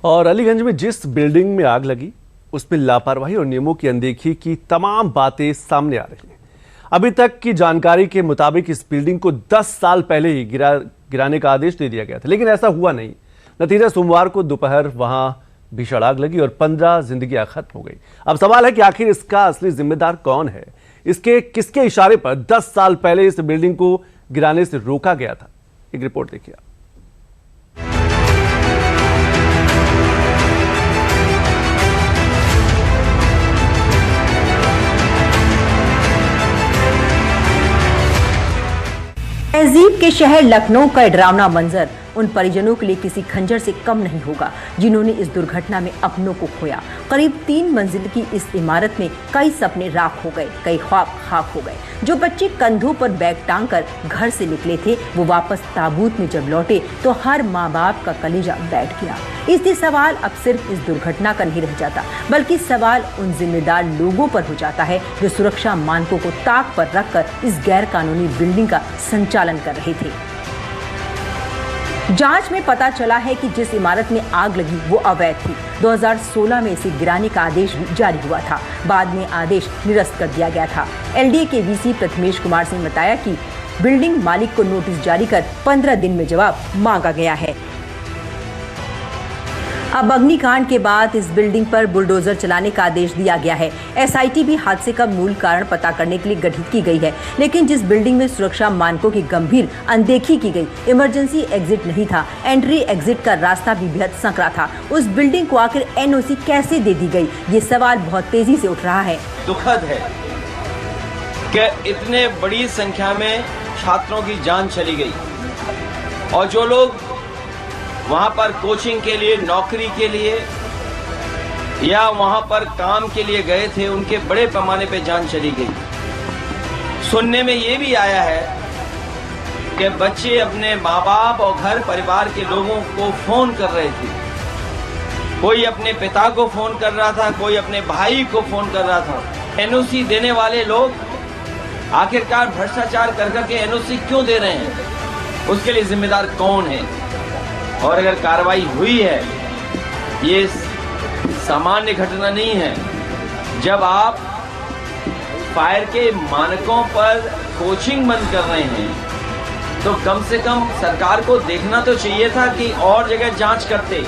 और अलीगंज में जिस बिल्डिंग में आग लगी उसमें लापरवाही और नियमों की अनदेखी की तमाम बातें सामने आ रही हैं। अभी तक की जानकारी के मुताबिक इस बिल्डिंग को 10 साल पहले ही गिराने का आदेश दे दिया गया था, लेकिन ऐसा हुआ नहीं। नतीजा सोमवार को दोपहर वहां भीषण आग लगी और 15 जिंदगियां खत्म हो गई। अब सवाल है कि आखिर इसका असली जिम्मेदार कौन है? इसके किसके इशारे पर 10 साल पहले इस बिल्डिंग को गिराने से रोका गया था? एक रिपोर्ट देखिए। तहजीब के शहर लखनऊ का डरावना मंजर उन परिजनों के लिए किसी खंजर से कम नहीं होगा जिन्होंने इस दुर्घटना में अपनों को खोया। करीब 3 मंजिल की इस इमारत में कई सपने राख हो गए, कई ख्वाब खाक हो गए। जो बच्चे कंधों पर बैग टांग कर घर से निकले थे, वो वापस ताबूत में जब लौटे तो हर माँ बाप का कलेजा बैठ गया। इसलिए सवाल अब सिर्फ इस दुर्घटना का नहीं रह जाता, बल्कि सवाल उन जिम्मेदार लोगों पर हो जाता है जो सुरक्षा मानकों को ताक पर रखकर इस गैर कानूनी बिल्डिंग का संचालन कर रहे थे। जांच में पता चला है कि जिस इमारत में आग लगी वो अवैध थी। 2016 में इसे गिराने का आदेश भी जारी हुआ था। बाद में आदेश निरस्त कर दिया गया था। एलडीए के वीसी प्रथमेश कुमार सिंह ने बताया कि बिल्डिंग मालिक को नोटिस जारी कर 15 दिन में जवाब मांगा गया है। अब अग्निकांड के बाद इस बिल्डिंग पर बुलडोजर चलाने का आदेश दिया गया है। एसआईटी भी हादसे का मूल कारण पता करने के लिए गठित की गई है, लेकिन जिस बिल्डिंग में सुरक्षा मानकों की गंभीर अनदेखी की गई, इमरजेंसी एग्जिट नहीं था, एंट्री एग्जिट का रास्ता भी बेहद संकरा था, उस बिल्डिंग को आखिर एनओसी कैसे दे दी गई, ये सवाल बहुत तेजी से उठ रहा है। दुखद है कि इतने बड़ी संख्या में छात्रों की जान चली गई और जो लोग वहां पर कोचिंग के लिए, नौकरी के लिए या वहां पर काम के लिए गए थे, उनके बड़े पैमाने पे जान चली गई। सुनने में ये भी आया है कि बच्चे अपने माँ बाप और घर परिवार के लोगों को फोन कर रहे थे। कोई अपने पिता को फोन कर रहा था, कोई अपने भाई को फोन कर रहा था। एनओसी देने वाले लोग आखिरकार भ्रष्टाचार कर करके एनओसी क्यों दे रहे हैं? उसके लिए जिम्मेदार कौन है? और अगर कार्रवाई हुई है, ये सामान्य घटना नहीं है। जब आप फायर के मानकों पर कोचिंग बंद कर रहे हैं तो कम से कम सरकार को देखना तो चाहिए था कि और जगह जांच करते।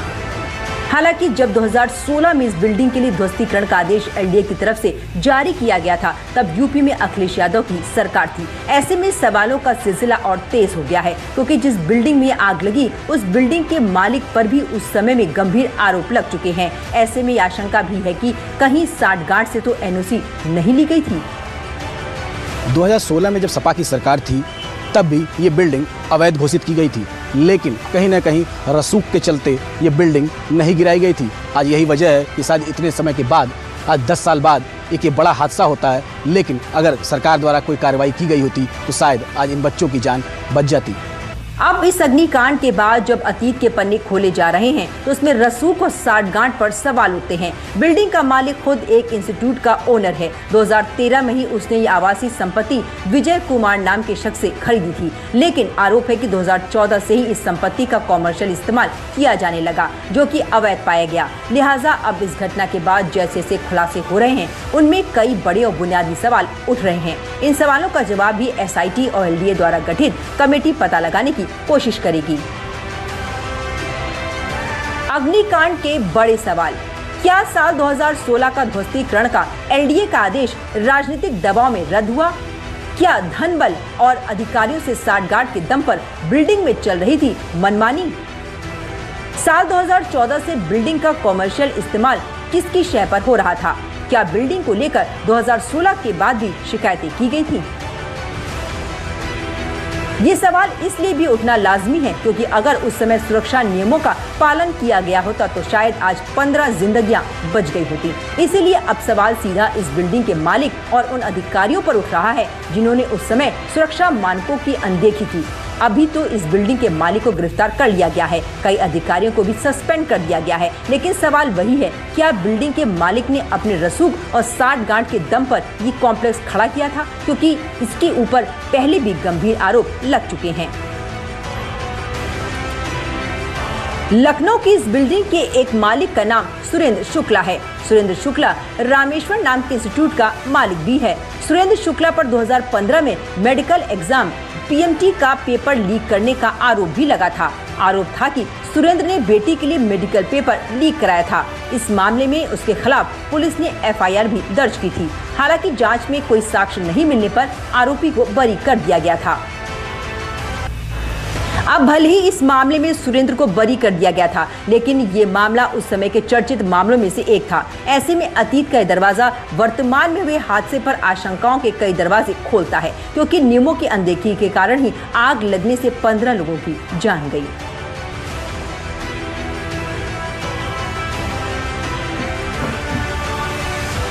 हालांकि जब 2016 में इस बिल्डिंग के लिए ध्वस्तीकरण का आदेश एलडीए की तरफ से जारी किया गया था, तब यूपी में अखिलेश यादव की सरकार थी। ऐसे में सवालों का सिलसिला और तेज हो गया है, क्योंकि जिस बिल्डिंग में आग लगी उस बिल्डिंग के मालिक पर भी उस समय में गंभीर आरोप लग चुके हैं। ऐसे में आशंका भी है कि कहीं साठगांठ से तो एनओसी नहीं ली गई थी। 2016 में जब सपा की सरकार थी तब भी ये बिल्डिंग अवैध घोषित की गई थी, लेकिन कहीं ना कहीं रसूख के चलते ये बिल्डिंग नहीं गिराई गई थी। आज यही वजह है कि शायद इतने समय के बाद, आज 10 साल बाद एक ये बड़ा हादसा होता है। लेकिन अगर सरकार द्वारा कोई कार्रवाई की गई होती तो शायद आज इन बच्चों की जान बच जाती। अब इस अग्निकांड के बाद जब अतीत के पन्ने खोले जा रहे हैं तो उसमें रसूख और साठगांठ पर सवाल उठते हैं। बिल्डिंग का मालिक खुद एक इंस्टीट्यूट का ओनर है। 2013 में ही उसने ये आवासीय संपत्ति विजय कुमार नाम के शख्स से खरीदी थी, लेकिन आरोप है कि 2014 से ही इस संपत्ति का कॉमर्शियल इस्तेमाल किया जाने लगा, जो कि अवैध पाया गया। लिहाजा अब इस घटना के बाद जैसे जैसे खुलासे हो रहे हैं, उनमें कई बड़े और बुनियादी सवाल उठ रहे हैं। इन सवालों का जवाब भी एसआईटी और एलडीए द्वारा गठित कमेटी पता लगाने की कोशिश करेगी। अग्निकांड के बड़े सवाल। क्या साल 2016 का ध्वस्तीकरण का एलडीए का आदेश राजनीतिक दबाव में रद्द हुआ? क्या धन बल और अधिकारियों से साठगांठ के दम पर बिल्डिंग में चल रही थी मनमानी? साल 2014 से बिल्डिंग का कॉमर्शियल इस्तेमाल किसकी शय पर हो रहा था? क्या बिल्डिंग को लेकर 2016 के बाद भी शिकायतें की गई थी? ये सवाल इसलिए भी उठना लाजमी है क्योंकि अगर उस समय सुरक्षा नियमों का पालन किया गया होता तो शायद आज 15 जिंदगियां बच गई होती। इसीलिए अब सवाल सीधा इस बिल्डिंग के मालिक और उन अधिकारियों पर उठ रहा है जिन्होंने उस समय सुरक्षा मानकों की अनदेखी की। अभी तो इस बिल्डिंग के मालिक को गिरफ्तार कर लिया गया है, कई अधिकारियों को भी सस्पेंड कर दिया गया है, लेकिन सवाल वही है, क्या बिल्डिंग के मालिक ने अपने रसूख और साठगांठ के दम पर ये कॉम्प्लेक्स खड़ा किया था? क्योंकि इसके ऊपर पहले भी गंभीर आरोप लग चुके हैं। लखनऊ की इस बिल्डिंग के एक मालिक का नाम सुरेंद्र शुक्ला है। सुरेंद्र शुक्ला रामेश्वर नाम के इंस्टीट्यूट का मालिक भी है। सुरेंद्र शुक्ला पर 2015 में मेडिकल एग्जाम PMT का पेपर लीक करने का आरोप भी लगा था। आरोप था कि सुरेंद्र ने बेटी के लिए मेडिकल पेपर लीक कराया था। इस मामले में उसके खिलाफ पुलिस ने FIR भी दर्ज की थी। हालांकि जांच में कोई साक्ष्य नहीं मिलने पर आरोपी को बरी कर दिया गया था। अब भले ही इस मामले में सुरेंद्र को बरी कर दिया गया था, लेकिन ये मामला उस समय के चर्चित मामलों में से एक था। ऐसे में अतीत का दरवाजा वर्तमान में हुए हादसे पर आशंकाओं के कई दरवाजे खोलता है, क्योंकि नियमों की अनदेखी के कारण ही आग लगने से 15 लोगों की जान गई।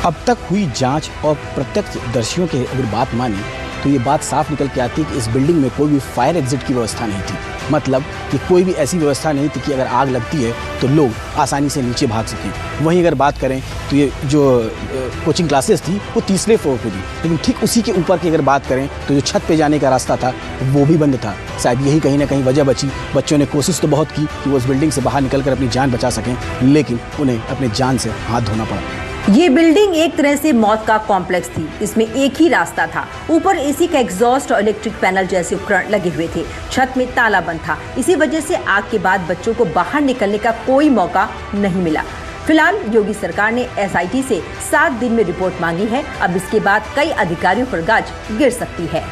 अब तक हुई जांच और प्रत्यक्षदर्शियों की अगर बात माने तो ये बात साफ निकल के आती है कि इस बिल्डिंग में कोई भी फायर एग्जिट की व्यवस्था नहीं थी। मतलब कि कोई भी ऐसी व्यवस्था नहीं थी कि अगर आग लगती है तो लोग आसानी से नीचे भाग सकें। वहीं अगर बात करें तो ये जो कोचिंग क्लासेस थी वो 3रे फ्लोर पे थी, लेकिन ठीक उसी के ऊपर की अगर बात करें तो जो छत पे जाने का रास्ता था वो भी बंद था। शायद यही कहीं ना कहीं वजह बची। बच्चों ने कोशिश तो बहुत की कि वो उस बिल्डिंग से बाहर निकल कर अपनी जान बचा सकें, लेकिन उन्हें अपने जान से हाथ धोना पड़ा। ये बिल्डिंग एक तरह से मौत का कॉम्प्लेक्स थी। इसमें एक ही रास्ता था। ऊपर AC का एग्जॉस्ट और इलेक्ट्रिक पैनल जैसे उपकरण लगे हुए थे। छत में ताला बंद था। इसी वजह से आग के बाद बच्चों को बाहर निकलने का कोई मौका नहीं मिला। फिलहाल योगी सरकार ने SIT से 7 दिन में रिपोर्ट मांगी है। अब इसके बाद कई अधिकारियों पर गाज गिर सकती है।